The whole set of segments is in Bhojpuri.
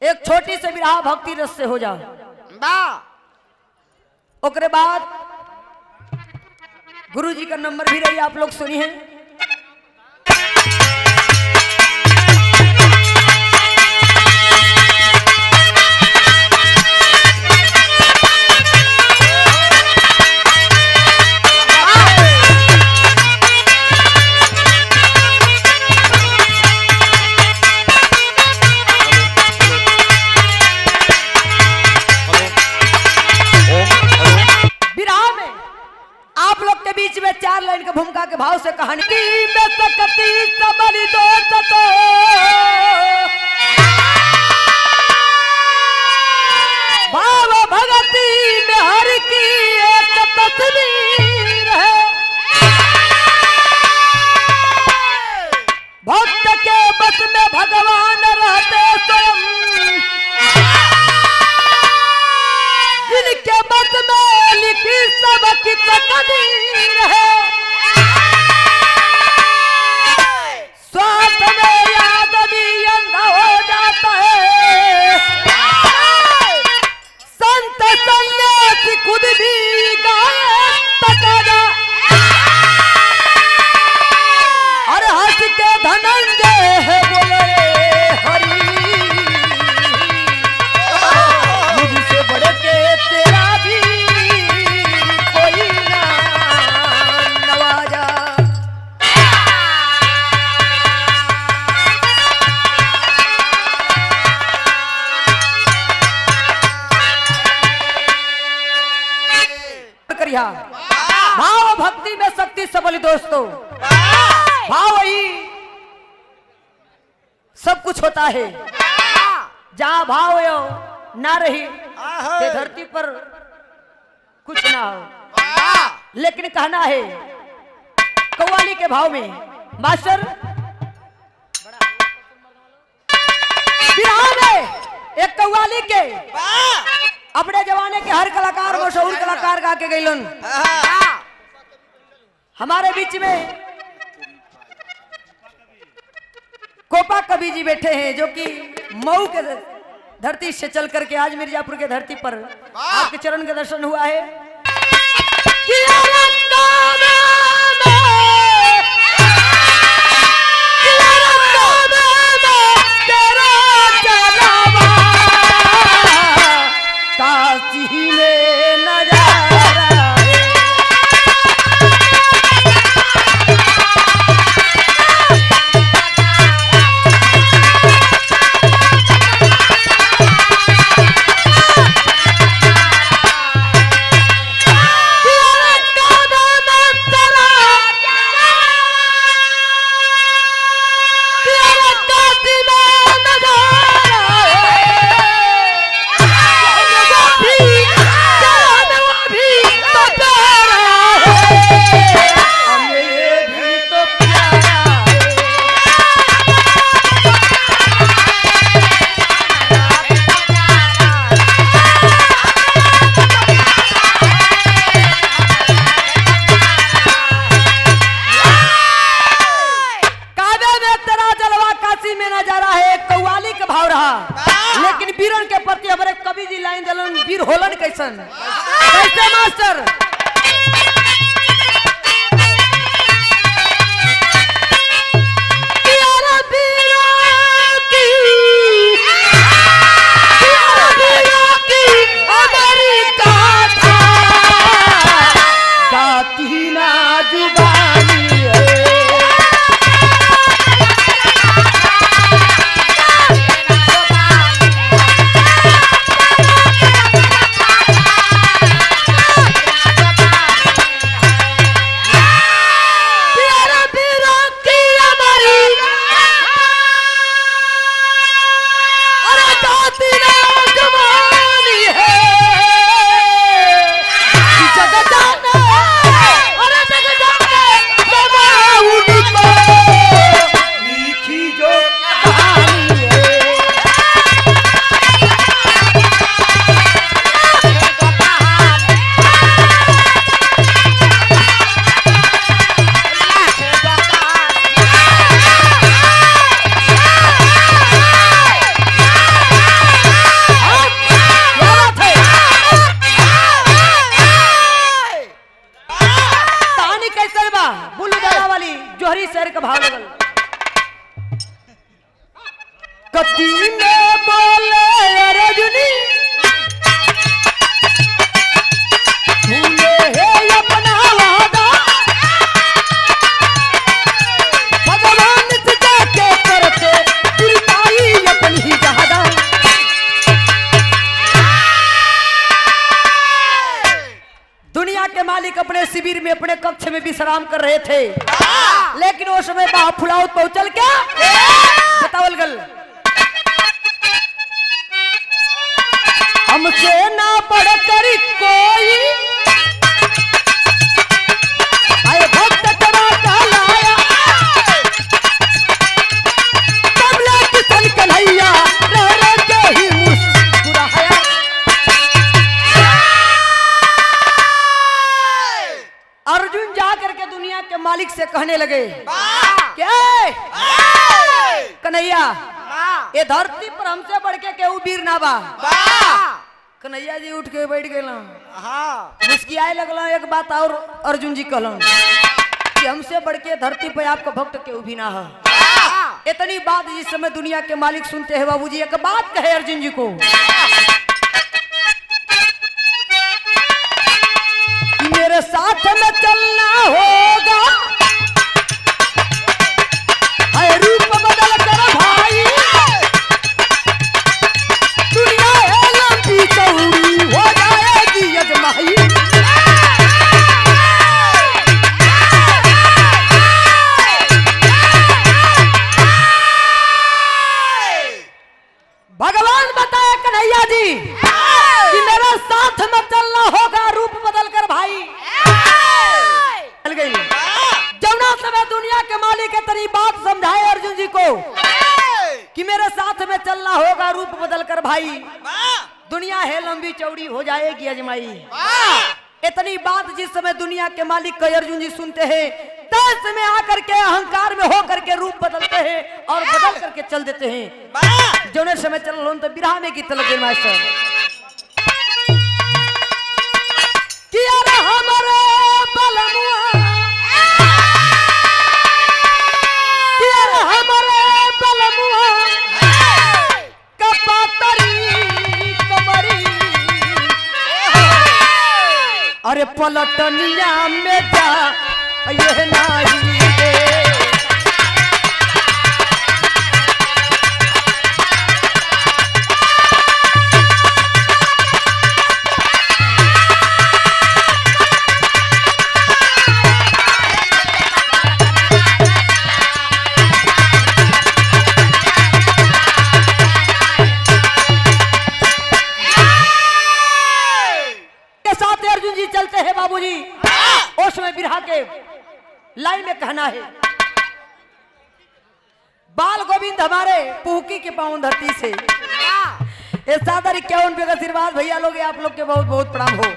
एक छोटी से विरह भक्ति रस से हो जाओ। ओकरे बाद गुरु जी का नंबर भी रही, आप लोग सुनिए। चार लाइन का भूमिका के भाव से कहानी में सकती सबरी दोस्त तो भाव भगती में हर की एक तस्वीर है। भक्त के बस में भगवान रहते स्वयं, जिनके बस में लिखी सबकी तकदीर है। स्वार्थ में आदमी अंधा हो जाता है, संत सन्यासी खुद भी गाए तकादा। और हंस के धनंजय बोले हरि, मुझसे बढ़ के तेरा भी कोई ना नवाजा। करिया भाव भक्ति में शक्ति सबली दोस्तों, भाव ही सब कुछ होता है। जहाँ भाव ना रही ते धरती पर कुछ ना हो। लेकिन कहना है कव्वाली के भाव में मास्टर बिहार में एक कव्वाली के अपने जमाने के हर कलाकार मशहूर कलाकार गा के गईलन। हमारे बीच में कोपा कवि जी बैठे हैं, जो कि मऊ के धरती से चल करके आज मिर्जापुर के धरती पर आपके चरण के दर्शन हुआ है। काशी में नजारा लेकिन वीरन के प्रति हमारे कवि जी लाइन दलन वीर होलन कैसन कैसे मास्टर। गति में बोले रजनी भूले है अपना वादा भगवान से जाके करते गिरताई अपनी ही ज्यादा। दुनिया के मालिक अपने शिविर में अपने कक्ष में विश्राम कर रहे थे, लेकिन वो समय फुलाउत पहुंचल क्या बतावल गल हमसे ना बढ़ कर कोई आए भक्त करा कहलाया कमला किसन कन्हैया रह रह के ही मुस्कुराया। अर्जुन जा करके दुनिया के मालिक से कहने लगे क्या कन्हैया ये धरती पर हमसे बढ़ के केहू वीर ना बा। कन्हैया जी उठ के बैठ गए मुस्कियाए लगल। एक बात और अर्जुन जी कहलन कि हमसे बढ़ के धरती पे आपका भक्त केहू भी ना है। इतनी बात जिस समय दुनिया के मालिक सुनते हैं बाबूजी एक बात कहे अर्जुन जी को कि मेरे साथ में चलना होगा है रूप बदल कर भाई दुनिया है लंबी चौड़ी हो जाएगी यजमाई। भगवान बताए कन्हैया जी कि मेरे साथ में चलना होगा रूप बदल कर भाई। चल गई जमुना समय दुनिया के मालिक इतनी बात समझाए अर्जुन जी को कि मेरे साथ में चलना होगा रूप बदल कर भाई दुनिया है लंबी चौड़ी हो जाएगी अजमाई। इतनी बात जिस समय दुनिया के मालिक को अर्जुन जी सुनते हैं तब समय आकर के अहंकार में होकर के रूप बदलते हैं और बदल करके चल देते हैं। जो समय चल लो तो बिरहा में गीत लगे मास्टर कि अरे हमारे बलमुआ कि अरे हमारे बलमुआ कपातरी कमरी अरे पलटनिया में जा ये नहीं दे। अर्जुन जी चलते हैं बाबूजी उस में बिरहा के लाइन में कहना है बाल गोविंद हमारे पुहकी के पावन धरती से ये सादर 51 रुपये का आशीर्वाद भैया लोग आप लोग के बहुत बहुत प्रणाम हो।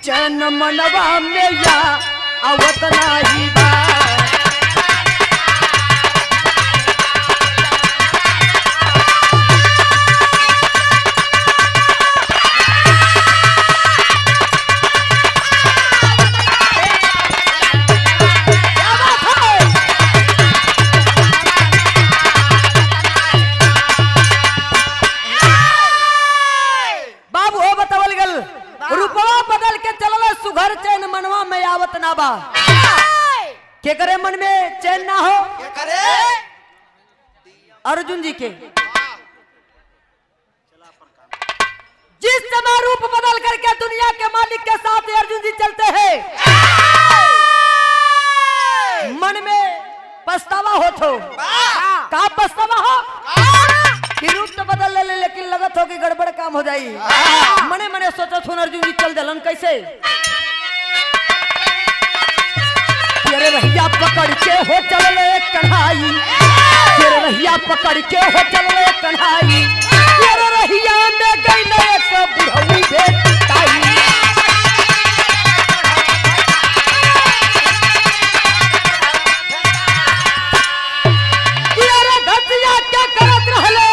चैन मनवा में या आवत नाही बा सुघर चैन मनवा में आवत ना बा के करे मन में चैन ना हो के करे अर्जुन जी के जिस समय रूप बदल करके दुनिया के मालिक के साथ अर्जुन जी चलते हैं मन में पछतावा हो तो का पछतावा हो कि रूप तो बदल ले लेकिन लगत हो कि गड़बड़ काम हो जाई। मने मने सोचत हो अर्जुन जी चल दलन कैसे तेरे रहिया पकड़ के हो चल ले कन्हाई तेरे रहिया पकड़ के हो चल ले कन्हाई तेरे रहिया में गई ले एक बुढ़ऊ बेटाई तेरे घटिया के करत रहले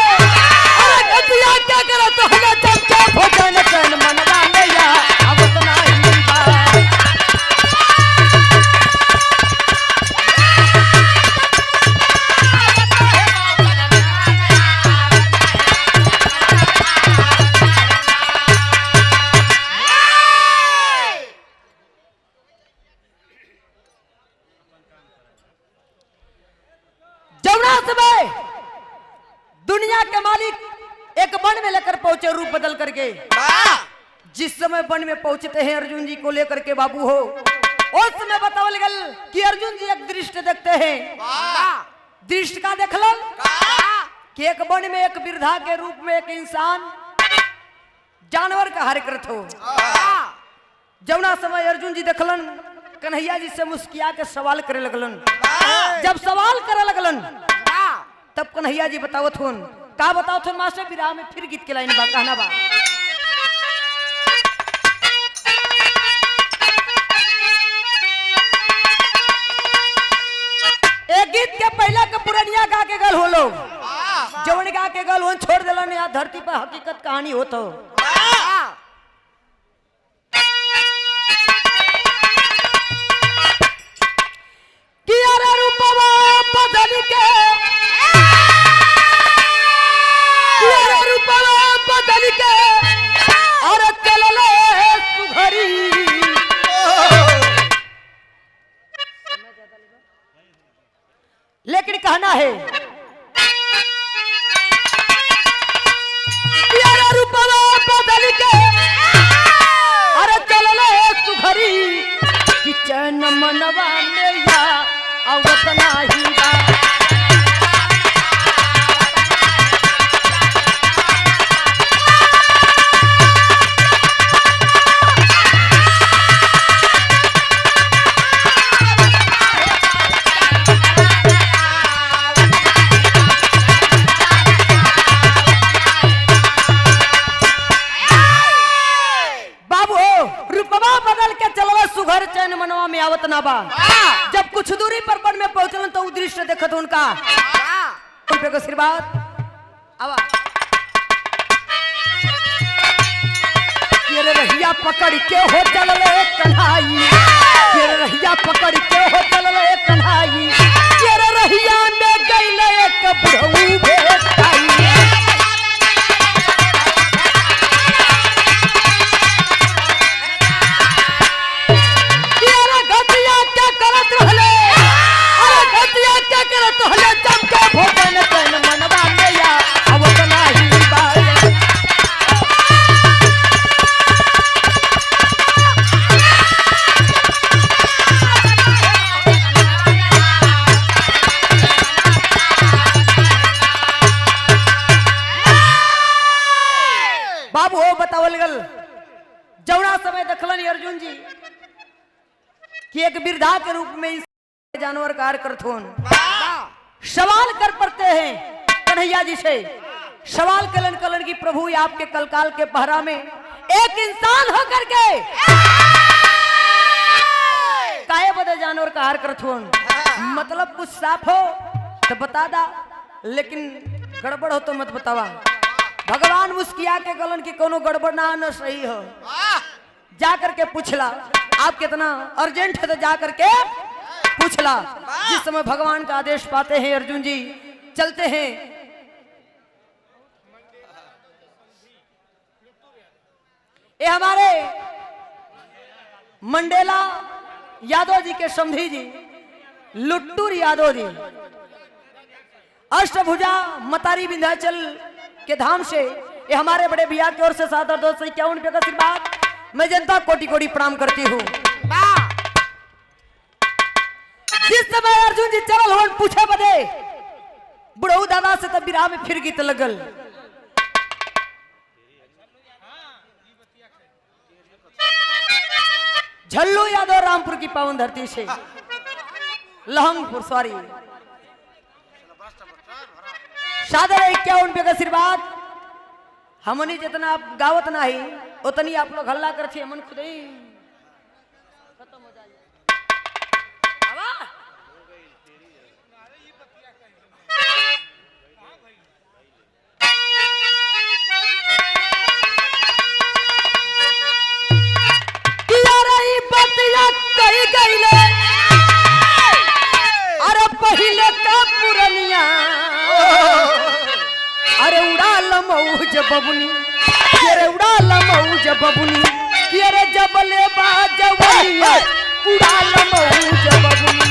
दुनिया के मालिक एक वन में लेकर पहुंचे रूप बदल करके। जिस समय वन में पहुंचते हैं अर्जुन जी को लेकर के बाबू हो, उस समय बताओ गल कि अर्जुन जी एक दृश्य देखते हैं। दृश्य का देखलन कि एक वन में एक वृद्धा के रूप में एक इंसान जानवर का हार करत हो। जवना समय अर्जुन जी देखलन, कन्हैया जी से मुस्किया के सवाल करे लगलन। जब सवाल करे लगलन तब कन्हैया जी बतावत होन, का बतावत होन मास्टर विराह में फिर गीत के लाइन बा कहना बा। एक गीत के पहले के पुरनिया गा के गल हो लोग, जवन गा के गल होन छोड़ देलन, या धरती पर हकीकत कहानी होत हो। लेकिन कहना है रूपवा बदल के अरे चलले सुघरी कि चैन मनवा में या आवत नाही बा। ना बा। जब कुछ दूरी पर वन में पहुंचलन तो दृश्य देखत उनका उनपे को आशीर्वाद आवा ये रहिया पकड़ के हो चलले कन्हाई, ये रहिया पकड़ के हो चलले कन्हाई, ये रहिया में गइले एक बुढ़ऊ भेटाई। जवना समय दखलन अर्जुन जी कि एक वृद्धा के रूप में जानवर कार्य करथुन, सवाल कर पड़ते हैं कन्हैया जी से। सवाल कलन कलन की प्रभु आपके कलकाल के पहरा में एक इंसान होकर के काहे बदे जानवर का हार करथुन, मतलब कुछ साफ हो तो बता दा, लेकिन गड़बड़ हो तो मत बतावा। भगवान मुस्किया के गलन की कोनो गड़बड़ ना न सही हो। जाकर के पूछला आप कितना अर्जेंट है तो जाकर के पूछला। जिस समय भगवान का आदेश पाते हैं अर्जुन जी चलते हैं। ये हमारे मंडेला यादव जी के समधी जी लुट्टूर यादव जी अष्टभुजा मतारी विंध्याचल के धाम से ये हमारे बड़े भैया की ओर से 7,251 रुपये का आशीर्वाद मैं जनता कोटि कोटि प्रणाम करती हूँ। जिस समय अर्जुन जी चल हो पूछे बदे बुढ़ऊ दादा से तब विराह में फिर गीत लगल। झल्लू यादव रामपुर की पावन धरती से लहंगपुर सॉरी 51 रुपये का आशीर्वाद। हमनी जितना आप गावत नहीं उतनी आप लोग हल्ला करते हमन खुद ही खत्म हो जाए। कही गईले अरे पहले का पुरनिया अरे उड़ाल मौज बबुनी, अरे उड़ाल मौज बबुनी, अरे जबले बाजवनिया उड़ाल मौज बबुनी।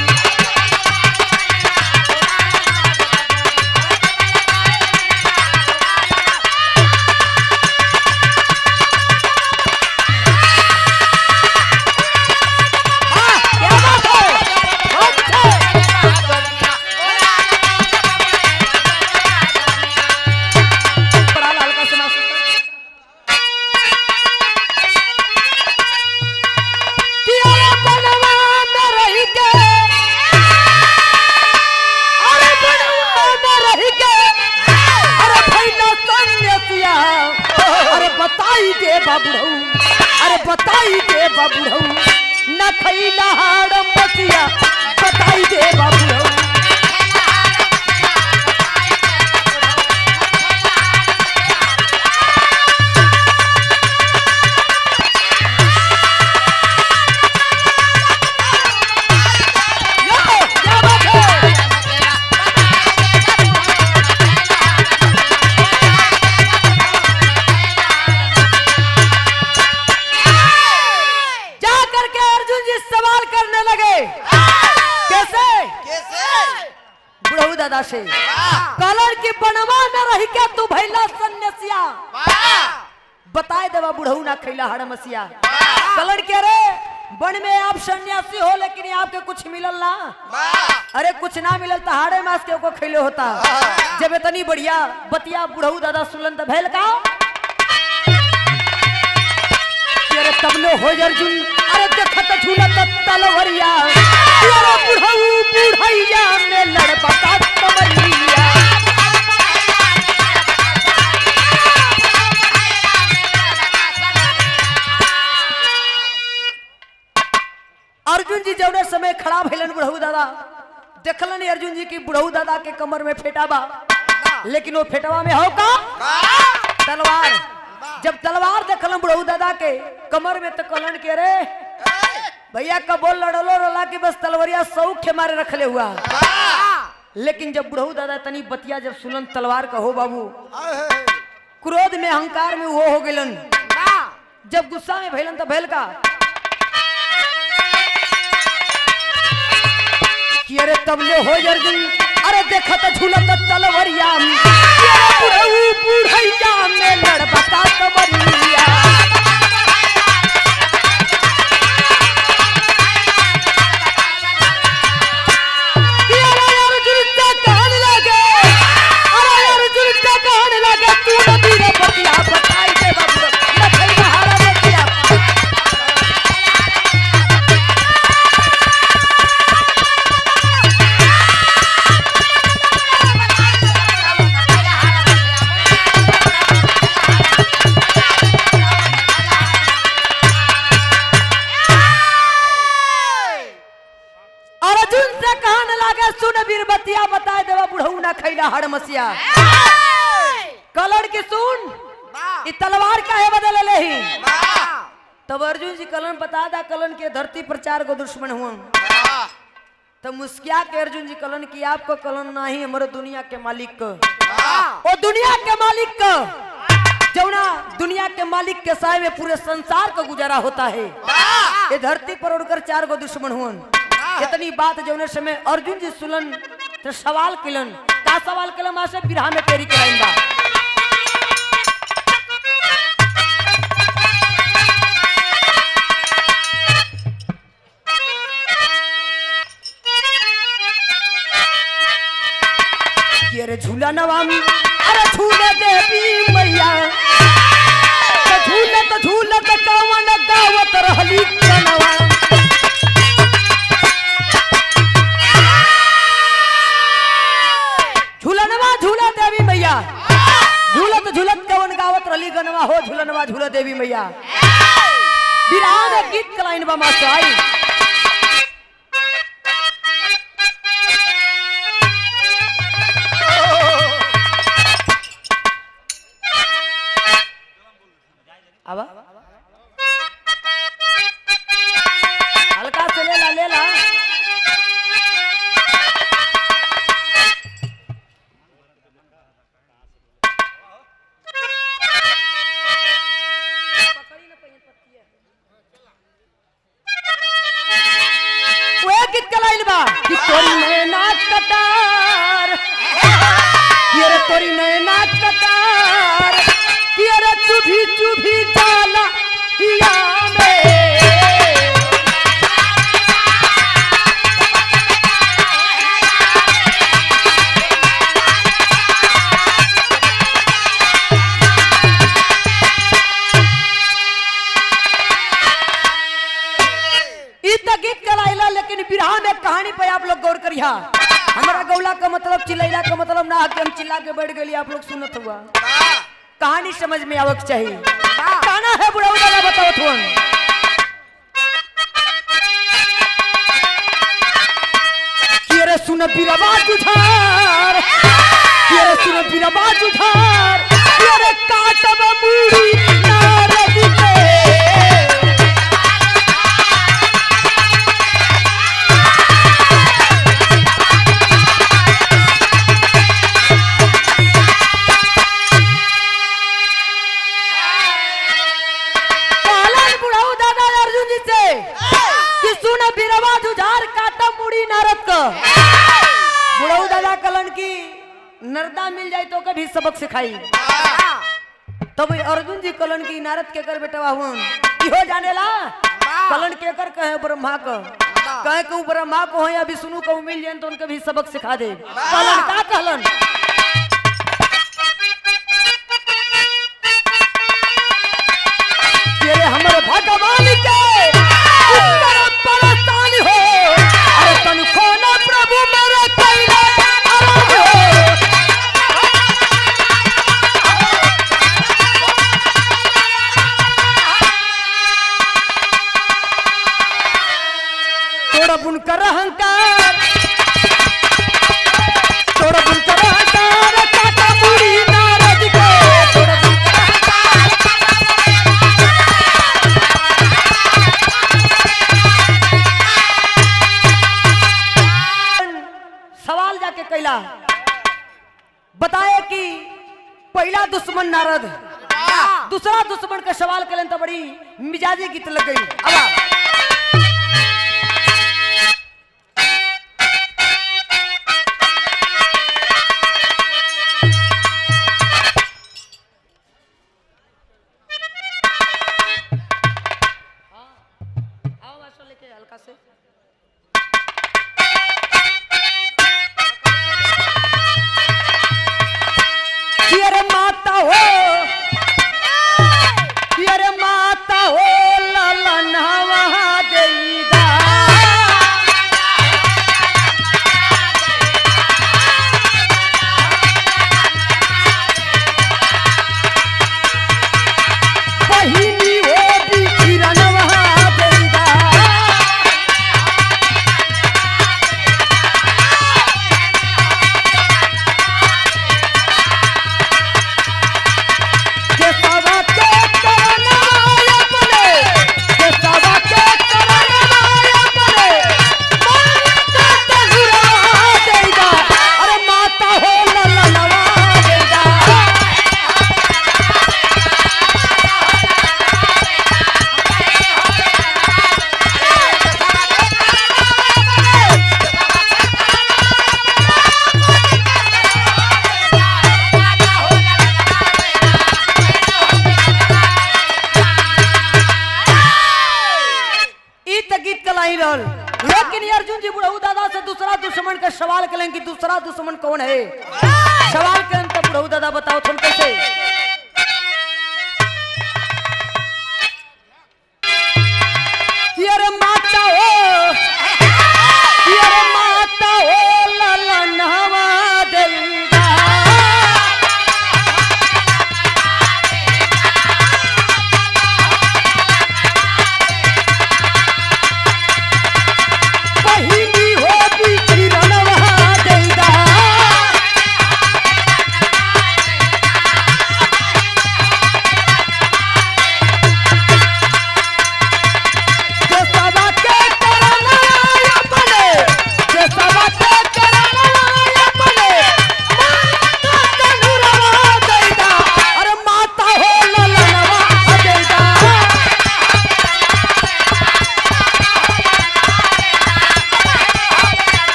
बताई दे बाबूढ़ऊ, अरे बताई दे बाबूढ़ऊ, न खैला हाड़ मसिया बताई दे बाबूढ़ऊ। दादा से कलर की बनवा न रही क्या तू भैला सन्यासिया, बताए देवा बुढ़ऊ ना खैला हड़ मसिया। कलर के रे बन में आप सन्यासी हो लेकिन आपके कुछ मिलल ना, अरे कुछ ना मिलल तो हाड़े मास के को खैले होता। जब इतनी बढ़िया बतिया बुढ़ऊ दादा सुनलन त भैल का अरे तबलो हो अर्जुन, अरे देखत झूलत तलवरिया, अरे बुढ़ऊ बुढ़ैया में लड़बता तमरिया। अर्जुन जी जौने समय खड़ा भइलन बुढ़ऊ दादा, देखलन अर्जुन जी की बुढ़ऊ दादा के कमर में फेटा बा, लेकिन वो फेटवा में हो का तलवार। जब तलवार देखलन बुढ़ऊ दादा के कमर में तो कलन के रे भैया कबोल लड़लो रला कि बस तलवरिया सौख्य मारे रखले हुआ। लेकिन जब बुढ़ऊ दादा तनी बतिया जब सुनन तलवार का हो बाबू, क्रोध में अहंकार में वो हो गलन। जब गुस्सा में भैलन तो भैल का कि अरे तबले हो अर्जुन, अरे देखत झूलत तलवरिया, बुढ़ऊ बुढ़ैया में लड़बता तमरिया। बताए देवा बुढ़ऊ ना खैला हड़ मसिया। कलर की सुन इ तलवार काहे बदल ले ही। तब अर्जुन जी कलन बता दा, कलन के धरती पर 4 गो दुश्मन हुआ। तब मुस्किया के अर्जुन जी कलन की आपको कलन नहीं हमारे दुनिया के मालिक को, ओ दुनिया के मालिक को, जौना दुनिया के मालिक के साय में पूरे संसार को गुजारा होता है। ये धरती पर उड़कर 4 गो दुश्मन हुआ। इतनी बात जौने समय अर्जुन जी सुलन तो सवाल किलन का सवाल किलन मां से बिरहा में तेरी कलाइन बा। अरे झूला नवाम, अरे झूले देवी मैया, तो झूले तो कवन गावत रहली कनवा। झूलनवा झूला देवी मैया, झूलत झूलत कवन गावत रहली गनवा हो झूलनवा झूला देवी मैया। बिरहा में गीत कलाइन बा मास्टर आई। अब हल्का से ले ला ले ला। वो गीत कलाइन बा कि तोरी नैना कटार, ये रे तोरी नैना कटार, कि अरे चुभी चुभी जाला हिया में। गीत कराइला, लेकिन बिरहा में कहानी पे आप लोग गौर करिया। हमारा गौला का मतलब चिल्लाइला का मतलब ना कि हम चिल्ला के बैठ गए आप लोग सुनत हुआ। कहानी समझ में आवक चाहिए। गाना है बुढ़ऊ दादा बताओ तुम। केरे सुन बिरवा जुझार, केरे सुन बिरवा जुझार, केरे काटब मूड़ी नारद के। बिरवा जुझार काटा मुड़ी नारद का। बुढ़ऊ दादा कलन की नरदा मिल जाए तो कभी सबक सिखाई। तब अर्जुन जी कलन की नारद के कर बेटवा हुआ हो जाने ला कलन के कर कहे ब्रह्मा को कहे को ब्रह्मा को हो या विष्णु को मिल जाए तो उनके भी सबक सिखा दे। कलन का कहलन तेरे हमारे भगवान के प्रभु मेरे तोड़ा बुनकर अहंकार, तोड़ा बुनकर अहंकार काटा मुड़ी नारद के। सवाल जाके कैला बताए कि पहला दुश्मन नारद, दूसरा दुश्मन का सवाल करें तो बड़ी मिजाजी गीत लग गई। अब लेके हल्का से अरे माता हो, अरे माता हो ललन हवा देगा। बहिनी हो बिखरन वहाँ देगा। लेकिन अर्जुन जी बुढ़ऊ दादा से दूसरा दुश्मन का सवाल करें कि दूसरा दुश्मन कौन है। सवाल करें तो बुढ़ऊ दादा बताओ तुम कैसे। अरे माता हो, अरे माता हो ललन हवा देगा। बहिनी हो बिखरन वहाँ देगा।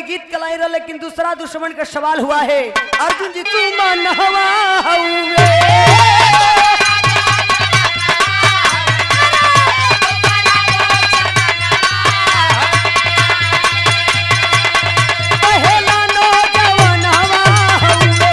गीत कलाई रहा, लेकिन दूसरा दुश्मन का सवाल हुआ है। अर्जुन जी तू मन हवा हुए पहला नौजवान हवा हुए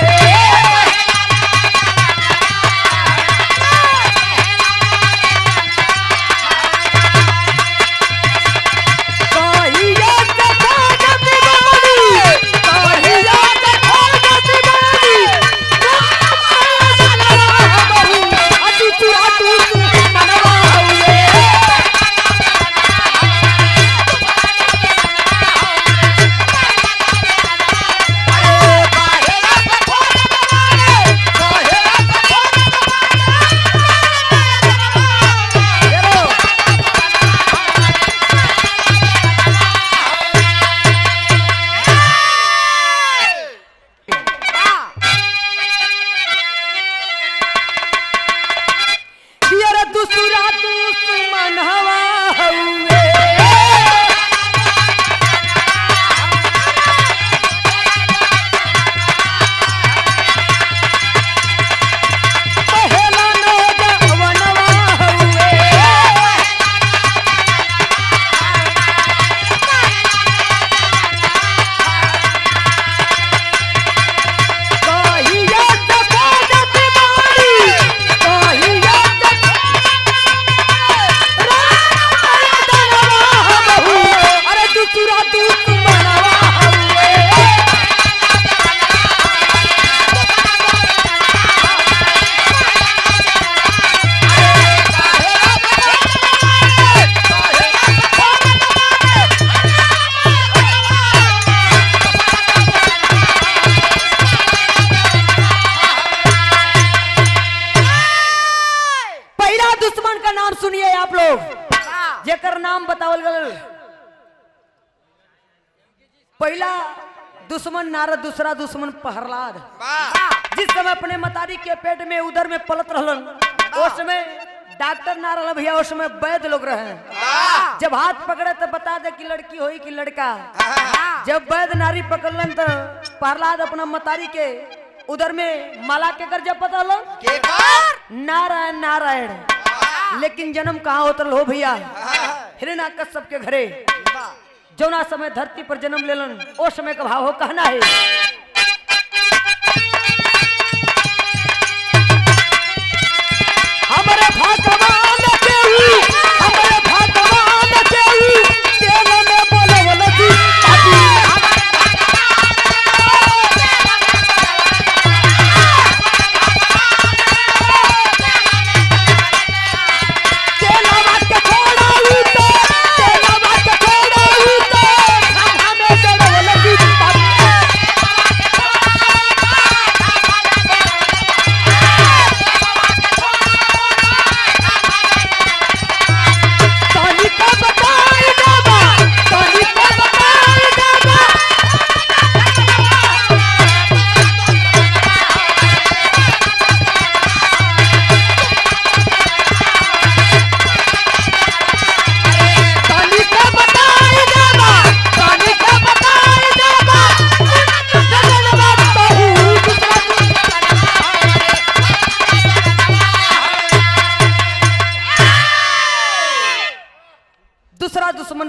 सुनिए आप लोग जेकर नाम बतावल गल। पहला दुश्मन नारद, दूसरा दुश्मन प्रहलाद। जिस समय अपने मतारी के पेट में उदर में पलत रहलन, उस समय डॉक्टर ना रहा भैया, उस समय वैद्य लोग रहे। जब हाथ पकड़े तो बता दे कि लड़की होई कि लड़का। जब वैद्य नारी पकड़लन तो प्रहलाद अपना मतारी के उदर में माला के कर जब पता लो नारायण नारायण। लेकिन जन्म कहाँ होता हो भैया? हिरण्याकश्यप के घरे। जौना समय धरती पर जन्म लेलन उस समय का भाव हो कहना है। हमारे भगवान केहू, हमारे भगवान केहू तेल में बोले बोले जी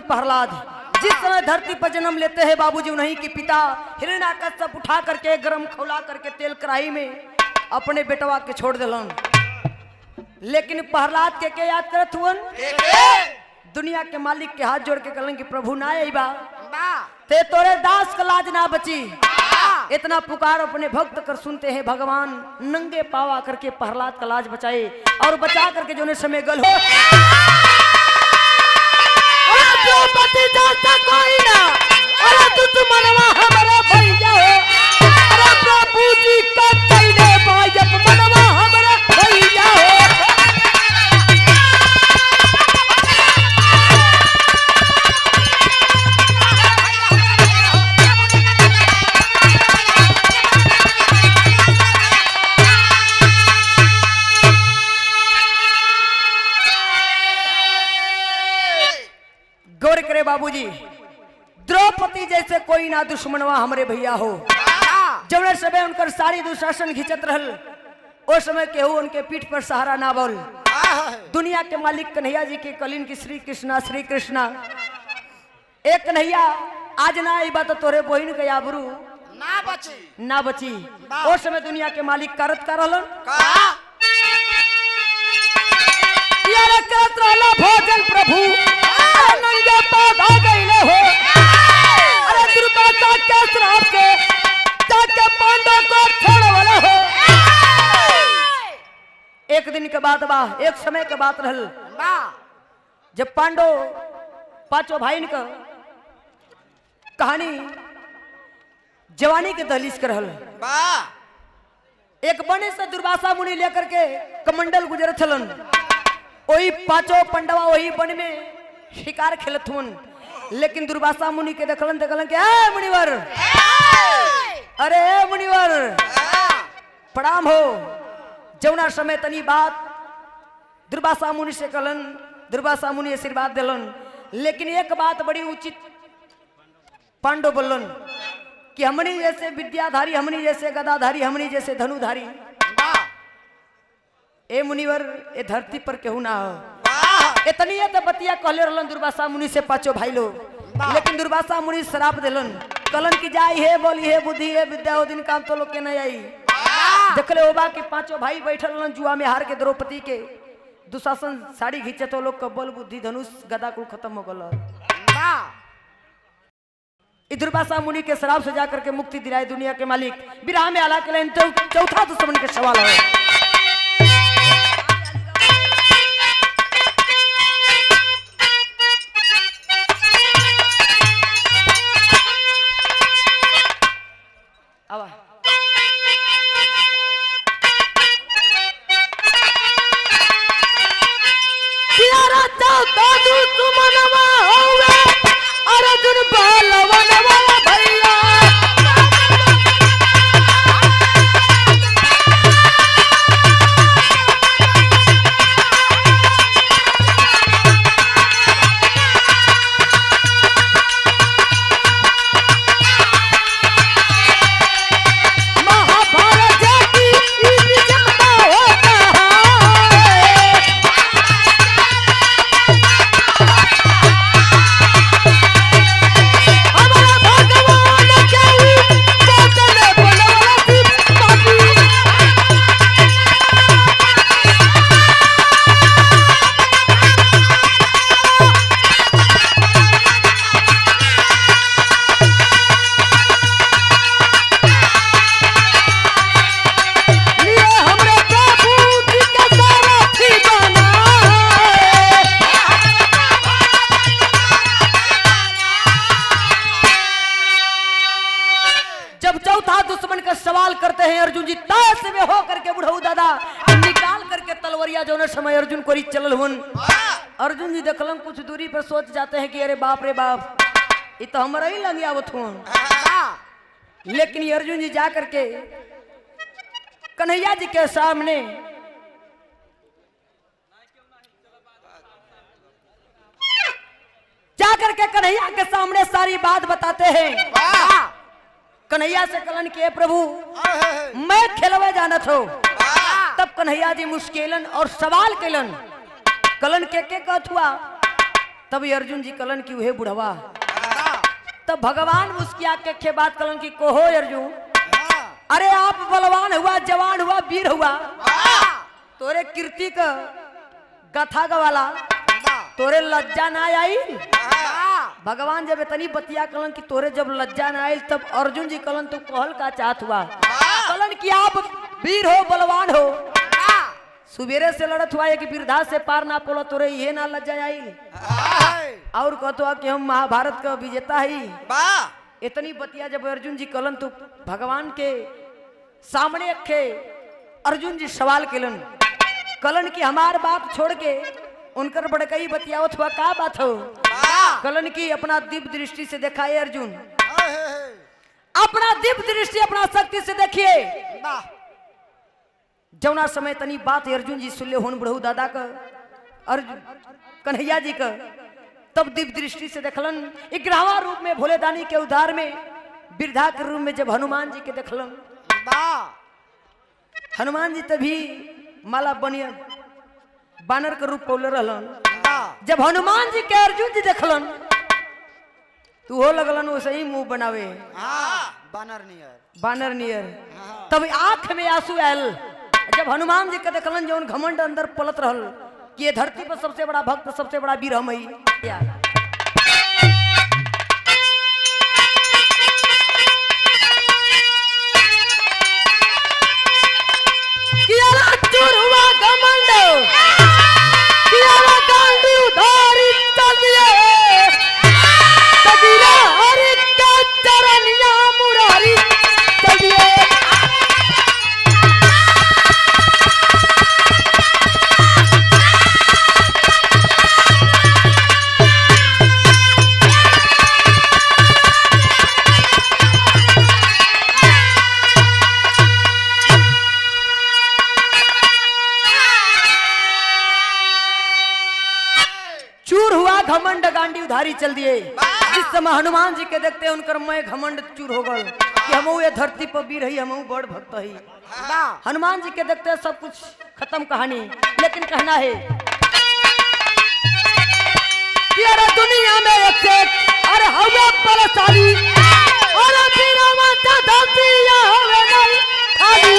प्रहलाद। जिस समय धरती पर जन्म लेते हैं बाबूजी उन्हीं के पिता हिरण्याकश्यप उठा करके गरम खौला करके तेल कढ़ाई में अपने बेटवा के छोड़ दिलन। लेकिन प्रहलाद के याद करत हुअन? दुनिया के मालिक के हाथ जोड़ के कहलन कि प्रभु ना आईबा ते तोरे दास का लाज ना बची। इतना पुकार अपने भक्त कर सुनते हैं भगवान नंगे पावा करके प्रहलाद का लाज बचाए और बचा करके जो समय गल हो कोई ना। अरे दुश्मनवा हमारा भैया हो, अरे प्रभु जी का कैले बायप मनवा हमारा भैया हो। गौर करे बाबूजी, द्रौपदी जैसे कोई ना दुश्मनवा हमरे भैया हो। जब समय उनकर सारी दुशासन घिंचत रहल उस समय केहू उनके पीठ पर सहारा ना बोल। दुनिया के मालिक कन्हैया जी के कलीन की श्री कृष्णा एक कन्हैया आज ना आई बात तोरे बहिन के आबरू ना बची। उस समय दुनिया के मालिक करत कर रहलन भोजन प्रभु नंगे पौधा गईले हो। अरे दुर्वासा के श्राप से जाके पांडव को छोड़वले हो। एक दिन के बात बा, एक समय के बात रहल जब पांडव पांचों भाई का कहानी जवानी के दहलीज कर रहल। एक बने से दुर्वासा मुनि लेकर के कमंडल गुजरत हलन। वही पांचों पंडवा वही वन में शिकार खेलत हुन। लेकिन दुर्वासा मुनि के देखलन के मुनिवर, अरे मुनिवर प्रणाम हो। जौना समय तनी बात दुर्वासा मुनि से कहलन, दुर्वासा मुनि आशीर्वाद दिलन। लेकिन एक बात बड़ी उचित पांडव बोलन कि हमनी जैसे विद्याधारी, हमनी जैसे गदाधारी, हमनी जैसे धनुधारी ए मुनिवर ए धरती पर केहू ना हो। इतनी तो बतिया कहले रहलन दुर्वासा मुनि से पांचों भाई लोग। लेकिन दुर्वासा मुनि श्राप दिलन, कहलन कि जाई है बोली है बुद्धि है विद्या ओ दिन काम तो लोग के नहीं आई। देखले होबा कि पांचों भाई बैठल रहलन जुआ में हार के द्रौपदी के दुशासन साड़ी घींचे तो लोग का बल बुद्धि धनुष गदा कुल खत्म हो गल। दुर्वासा मुनि के श्राप से जाकर के मुक्ति दिलाए दुनिया के मालिक। विराह में आला के चौथा दुश्मन के सवाल है। अर्जुन जी ताश में हो करके बुढ़ऊ दादा निकाल करके तलवरिया जो समय अर्जुन को चलल हुन। अर्जुन जी देखलन कुछ दूरी पर सोच जाते हैं कि अरे बाप रे बाप ये तो हमारा ही लग आवत हुन। लेकिन ये अर्जुन जी जा करके कन्हैया जी के सामने जाकर के कन्हैया के सामने सारी बात बताते हैं। कन्हैया से कलन के प्रभु मैं खेलवे जानत हो। तब कन्हैया जी मुश्किलन और सवाल केलन कलन के कहत हुआ। तब अर्जुन जी कलन की वह बुढ़वा। तब भगवान मुस्किया के बात कलन की को हो अर्जुन, अरे आप बलवान हुआ, जवान हुआ, वीर हुआ, तोरे कीर्ति का गथा गवाला तोरे लज्जा ना आई। भगवान जब इतनी बतिया कलन की तोरे जब लज्जा ना आई तब अर्जुन जी कलन तू कहल का चाहत हुआ। कलन की आप वीर हो, बलवान हो, सुबेरे से लड़त हुआ कि बिरधा से पार ना पोलो तोरे ये ना लज्जा आई। और कहतो कि हम महाभारत का विजेता ही। इतनी बतिया जब अर्जुन जी कलन तू भगवान के सामने रखे अर्जुन जी सवाल केलन कलन की हमार बात छोड़ के उनकर बड़कई बतियावत हुआ का बात हो। कलन की अपना दिव्य दृष्टि से देखा है अर्जुन, अपना दिव्य दृष्टि अपना शक्ति से देखिए। जौना समय तनी बात अर्जुन जी सुनले होन बुढ़ऊ दादा का अर्जुन कन्हैया जी का। तब दिव्य दृष्टि से देखलन 11वां रूप में भोले दानी के उद्धार में बिरधा के रूप में जब हनुमान जी के देखलन। हनुमान जी तभी माला बनिया बानर के रूप पौले रहलन। जब हनुमान जी के अर्जुन जी देखलन तू हो लगलन वैसे ही मुंह बनावे बानर नियर। तब आंख में आंसू आयल जब हनुमान जी के देखलन जौन घमंड अंदर पलत रहल कि ये धरती पर सबसे बड़ा भक्त सबसे बड़ा वीर हम ही। घमंड गांडी उधारी चल दिए। जिस समय हनुमान जी के देखते उनकर मैं घमंड चूर हो गल कि हम ये धरती पर वीर ही, हम बड़ भक्त ही। हनुमान जी के देखते सब कुछ खत्म कहानी। लेकिन कहना है कि अरे दुनिया में एक अरे हवा बलशाली अरे बिना माता धरती या हवे नहीं खाली।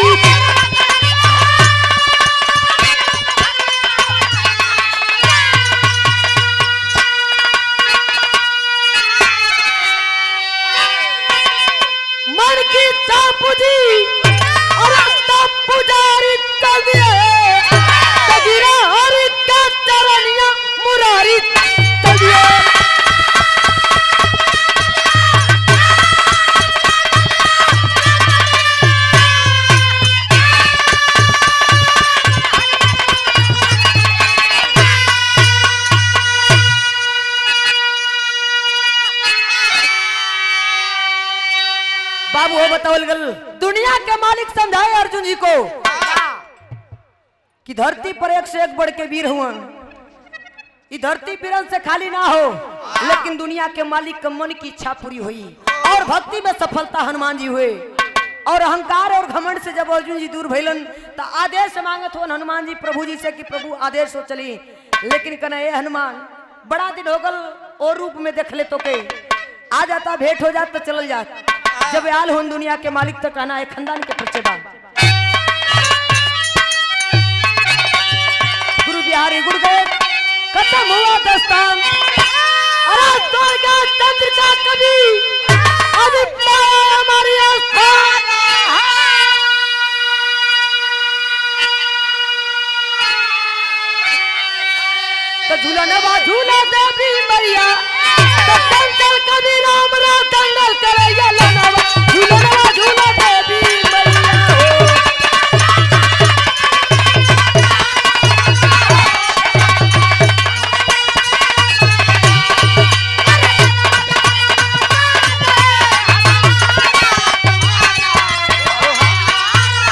पुजारी चल दिए हरि का चरनिया मुरारी चल दिए। बाबू हो बतावल गल दुनिया के मालिक समझाए अर्जुन जी को कि धरती पर एक से एक बढ़ के वीर हुआ। ये धरती वीरन से खाली ना हो लेकिन दुनिया के मालिक के मन की इच्छा पूरी हुई और भक्ति में सफलता हनुमान जी हुए। और अहंकार और घमंड से जब अर्जुन जी दूर भैलन तो आदेश मांगत हो हनुमान जी प्रभु जी से कि प्रभु आदेश हो चली। लेकिन कहना ये हनुमान बड़ा दिन हो गल और रूप में देख ले तो के आ जाता भेंट हो जाता तो चल जाता। जब आल हो दुनिया के मालिक तक कहना है खानदान के परिचय गुरु बिहारी गुरुदेव खत्म हुआ दस्तान। अरे स्वर्ग चंद्र का कभी अभी हमारी आस्थान तो झूला नवा झूला देवी